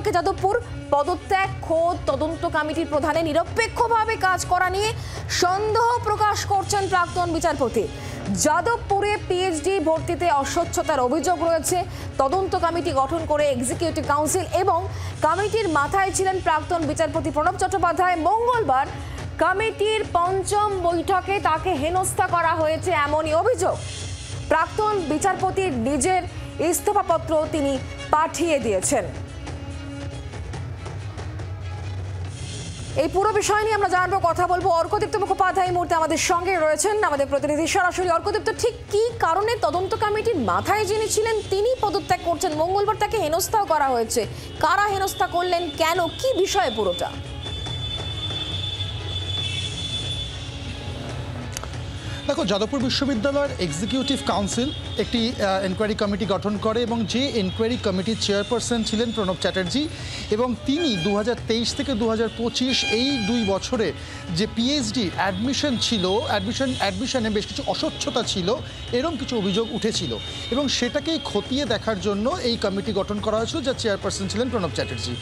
বৈঠকে যাদবপুর, পদত্যাগ, খোদ তদন্ত কমিটির প্রধানে নিরপেক্ষভাবে কাজ করা নিয়ে সন্দেহ প্রকাশ করছেন প্রাক্তন বিচারপতি। যাদবপুরে পিএইচডি ভর্তিতে অস্বচ্ছতার অভিযোগ রয়েছে। তদন্ত কমিটি গঠন করে এক্সিকিউটিভ কাউন্সিল এবং কমিটির মাথায় ছিলেন প্রাক্তন বিচারপতি প্রণব চট্টোপাধ্যায়। মঙ্গলবার কমিটির পঞ্চম বৈঠকে তাকে হেনস্থা করা হয়েছে এমনই অভিযোগ। প্রাক্তন বিচারপতির নিজের ইস্তফাপত্র তিনি পাঠিয়ে দিয়েছেন। এই পুরো বিষয় নিয়ে আমরা জানবো, কথা বলবো। অর্কদীপ্ত মুখোপাধ্যায় এই মুহূর্তে আমাদের সঙ্গে রয়েছেন, আমাদের প্রতিনিধি সরাসরি। অর্কদীপ্ত, ঠিক কি কারণে তদন্ত কমিটির মাথায় যিনি ছিলেন তিনি পদত্যাগ করছেন? মঙ্গলবার তাকে হেনস্থাও করা হয়েছে। কারা হেনস্থা করলেন, কেন, কি বিষয়ে পুরোটা? দেখো, যাদবপুর বিশ্ববিদ্যালয়ের এক্সিকিউটিভ কাউন্সিল একটি এনকোয়ারি কমিটি গঠন করে এবং যে এনকোয়ারি কমিটির চেয়ারপারসন ছিলেন প্রণব চ্যাটার্জি, এবং তিনি 2023 থেকে 2025 এই 2 বছরে যে পিএইচডি অ্যাডমিশন ছিল, অ্যাডমিশনে বেশ কিছু অস্বচ্ছতা ছিল, এরকম কিছু অভিযোগ উঠেছিল এবং সেটাকেই খতিয়ে দেখার জন্য এই কমিটি গঠন করা হয়েছিল, যার চেয়ারপারসন ছিলেন প্রণব চ্যাটার্জি।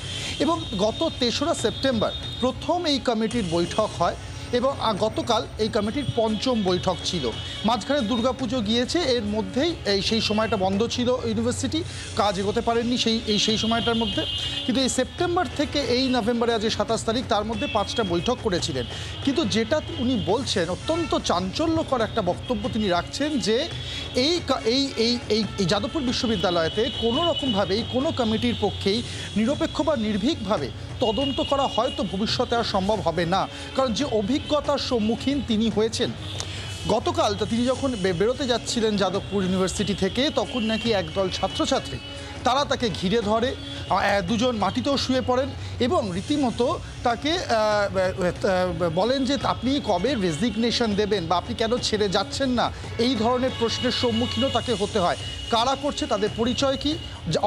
এবং গত 3রা সেপ্টেম্বর প্রথম এই কমিটির বৈঠক হয় এবং গতকাল এই কমিটির পঞ্চম বৈঠক ছিল। মাঝখানে দুর্গাপুজো গিয়েছে, এর মধ্যেই সেই সময়টা বন্ধ ছিল, ইউনিভার্সিটি কাজ এগোতে পারেননি সেই সময়টার মধ্যে। কিন্তু এই সেপ্টেম্বর থেকে এই নভেম্বরে, আজ 27 তারিখ, তার মধ্যে 5টা বৈঠক করেছিলেন। কিন্তু যেটা উনি বলছেন, অত্যন্ত চাঞ্চল্যকর একটা বক্তব্য তিনি রাখছেন যে এই যাদবপুর বিশ্ববিদ্যালয়তে কোনো রকমভাবেই কোনো কমিটির পক্ষেই নিরপেক্ষ বা নির্ভীকভাবে তদন্ত করা হয়তো ভবিষ্যতে আর সম্ভব হবে না, কারণ যে অভিজ্ঞতার সম্মুখীন তিনি হয়েছেন। গতকাল তিনি যখন বেরোতে যাচ্ছিলেন যাদবপুর ইউনিভার্সিটি থেকে, তখন নাকি একদল ছাত্রছাত্রী তারা তাকে ঘিরে ধরে, 2জন মাটিতেও শুয়ে পড়েন এবং রীতিমতো তাকে বলেন যে আপনি কবে রেজিগনেশন দেবেন বা আপনি কেন ছেড়ে যাচ্ছেন না, এই ধরনের প্রশ্নের সম্মুখীনও তাকে হতে হয়। কারা করছে, তাদের পরিচয় কি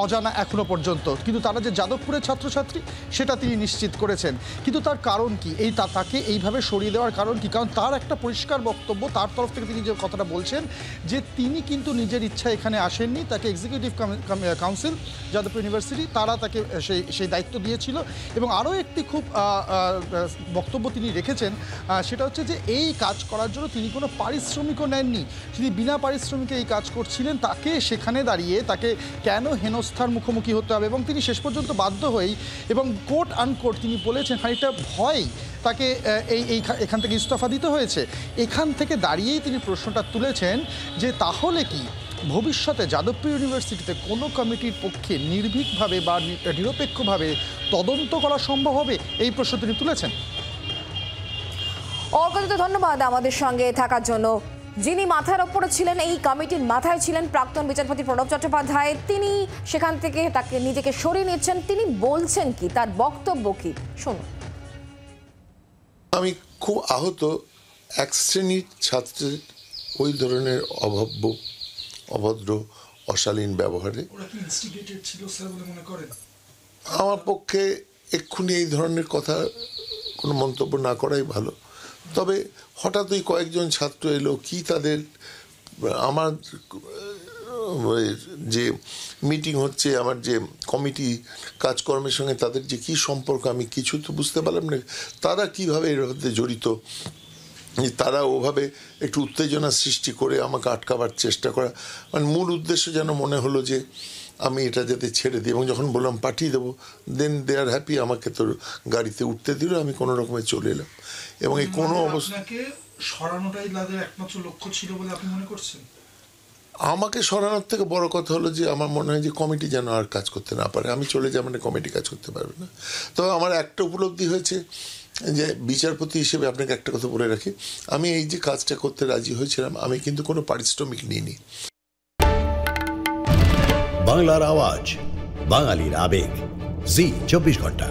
অজানা এখনো পর্যন্ত, কিন্তু তারা যে যাদবপুরের ছাত্রছাত্রী সেটা তিনি নিশ্চিত করেছেন। কিন্তু তার কারণ কি, তাকে এইভাবে সরিয়ে দেওয়ার কারণ কি? কারণ তার একটা পরিষ্কার বক্তব্য, তার তরফ থেকে তিনি যে কথাটা বলছেন যে তিনি কিন্তু নিজের ইচ্ছা এখানে আসেননি, তাকে এক্সিকিউটিভ কাউন্সিল যাদবপুর ইউনিভার্সিটি তারা তাকে সেই দায়িত্ব দিয়েছিল। এবং আরও একটি খুব বক্তব্য তিনি রেখেছেন, সেটা হচ্ছে যে এই কাজ করার জন্য তিনি কোনো পারিশ্রমিকও নেননি, তিনি বিনা পারিশ্রমিকে এই কাজ করছিলেন। তাকে সেখানে দাঁড়িয়ে তাকে কেন হেনস্থার মুখোমুখি হতে হবে? এবং তিনি শেষ পর্যন্ত বাধ্য হয়েই এবং কোট আনকোট তিনি বলেছেন খানিকটা ভয় তাকে এখান থেকে ইস্তফা দিতে হয়েছে। এখান থেকে দাঁড়িয়েই তিনি প্রশ্নটা তুলেছেন যে তাহলে কি ভবিষ্যতে যাদবপুর ইউনিভার্সিটিতে কোনো কমিটির পক্ষে নির্ভীকভাবে বা নিরপেক্ষভাবে তদন্ত করা সম্ভব হবে, এই প্রশ্ন তিনি তুলেছেন। অর্কদীপ্ত, ধন্যবাদ আমাদের সঙ্গে থাকার জন্য। যিনি মাথার ওপরে ছিলেন, এই কমিটির মাথায় ছিলেন প্রাক্তন বিচারপতি প্রণব চট্টোপাধ্যায়, তিনি সেখান থেকে তাকে নিজেকে সরিয়ে নিচ্ছেন। তিনি বলছেন কি, তার বক্তব্য কি, শুনুন। আমি খুব আহত এক শ্রেণীর ছাত্রের ওই ধরনের অভদ্র অশালীন ব্যবহারে। আমার পক্ষে এক্ষুনি এই ধরনের কথা কোনো মন্তব্য না করাই ভালো। তবে হঠাৎই কয়েকজন ছাত্র এলো, কি তাদের আমার যে মিটিং হচ্ছে, আমার যে কমিটি কাজকর্মের সঙ্গে তাদের যে কী সম্পর্ক, আমি কিছু তো বুঝতে পারলাম না। তারা কীভাবে এর মধ্যে জড়িত, তারা ওভাবে একটু উত্তেজনা সৃষ্টি করে আমাকে আটকাবার চেষ্টা করা, মানে মূল উদ্দেশ্য যেন মনে হলো যে আমি এটা যাতে ছেড়ে দিই। এবং যখন বললাম পাঠিয়ে দেবো, দেন দে আর হ্যাপি, আমাকে তোর গাড়িতে উঠতে দিল, আমি কোনো রকমে চলে এলাম। এবং এই কোনো অবস্থা সরানোটাই তাদের একমাত্র লক্ষ্য ছিল বলে আপনি মনে করছেন? আমাকে সরানোর থেকে বড় কথা হলো যে আমার মনে হয় যে কমিটি যেন আর কাজ করতে না পারে। আমি চলে যাই মানে কমিটি কাজ করতে পারবে না। তো আমার একটা উপলব্ধি হয়েছে যে বিচারপতি হিসেবে আপনাকে একটা কথা বলে রাখি, আমি এই যে কাজটা করতে রাজি হয়েছিলাম, আমি কিন্তু কোনো পারিশ্রমিক নিইনি। বাংলার আওয়াজ, বাঙালির আবেগ, জি 24 ঘন্টা।